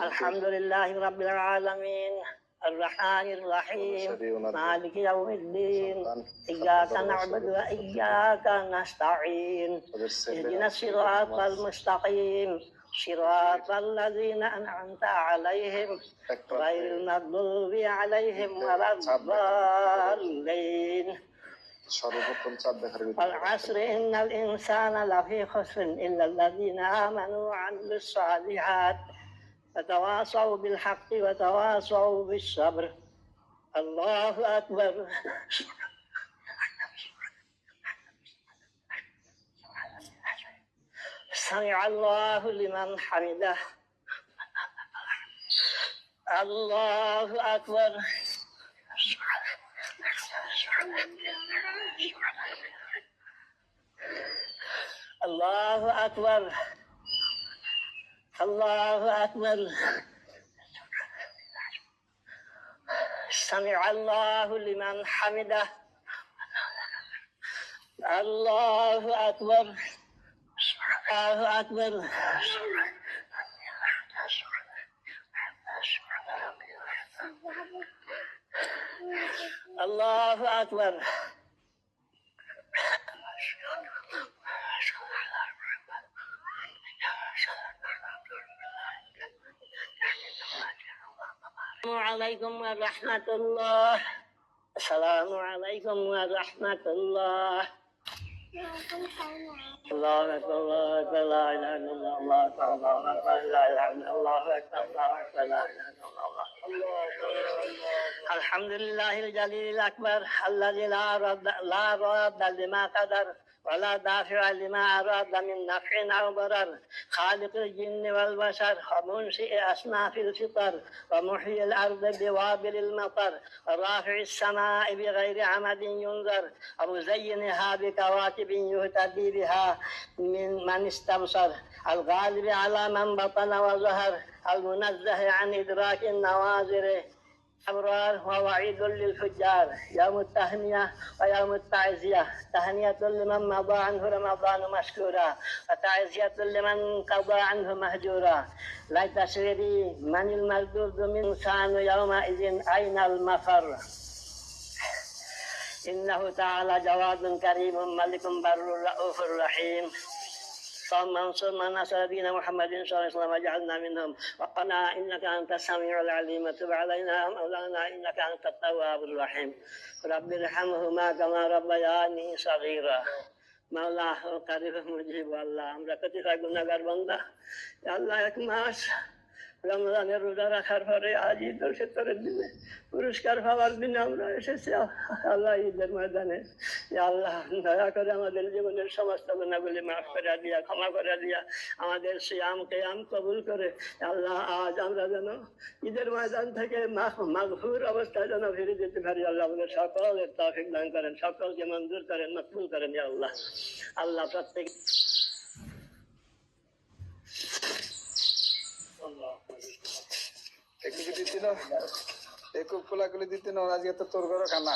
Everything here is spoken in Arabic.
الحمد لله رب العالمين الرحمن الرحيم مالك يوم الدين إياك نعبد وإياك نستعين اهدنا الصراط المستقيم صراط الذين أنعمت عليهم غير المغضوب عليهم ولا الضالين والعصر إن الإنسان لفي خسر إلا الذين آمنوا وعملوا الصالحات وتواصوا بالحق وتواصوا بالصبر. الله أكبر. سمع الله لمن حمده. الله أكبر. الله أكبر. الله أكبر. سمع الله لمن حمده. الله أكبر. الله أكبر. الله أكبر. السلام عليكم ورحمة الله. السلام عليكم ورحمة الله. الله أكبر. الله أكبر. لا إله إلا الله. الله أكبر. الله أكبر. لا إله إلا الله. أكبر. الله أكبر. لا إله إلا الله. الحمد لله الجليل الأكبر الذي لا راد لما قدر ولا دافع لما أراد من نفع أو ضرر، خالق الجن والبشر ومنشئ أصناف الفطر ومحيي الأرض بوابل المطر ورافع السماء بغير عمد ينذر ومزينها بكواكب يهتدي بها من استبصر، الغالب على من بطن وظهر، المنزه عن إدراك النواظر أبرار ووعيد للفجار. يوم التهنئة ويوم التعزية، تهنئة لمن مضى عنه رمضان مشكورا وتعزية لمن قضى عنه مهجورا. لا تسري من المردود من إنسان يومئذ أين المفر. إنه تعالى جواد كريم ملك بر رؤوف رحيم. اللهم انصر من نصر دين محمد صلى الله عليه وسلم واجعلنا منهم، ربنا انك انت السميع العليم تب علينا مولانا انك انت التواب الرحيم. رب ارحمهما كما ربياني صغيرا. مولا قريب مجيب আল্লাহ, আমরা প্রতিটা গুনাহগার বান্দা। আল্লাহ এক মাস রমজানের রোজা রাখার পরে আজ ঈদ উল ফিতরের দিনে পুরস্কার পাওয়ার দিনে আমরা এসেছি আল্লাহ ঈদের ময়দানে। আল্লাহ দয়া করে আমাদের জীবনের সমস্ত গুনাহগুলি মাফ করে দিয়া, ক্ষমা করে দিয়া, আমাদের সিয়াম কিয়াম কবুল করে আল্লাহ আজ আমরা যেন ঈদের ময়দান থেকে মাগফুর অবস্থায় যেন ফিরে যেতে পারি। আল্লাহ আমাদের সকলের তৌফিক দান করেন, সকলকে মঞ্জুর করেন, মকবুল করেন। ইয়া আল্লাহ, আল্লাহ প্রত্যেক একটু দিতি না, একটু খোলা খুলে দিতি না, আজকে তো তোর ঘরে খানা।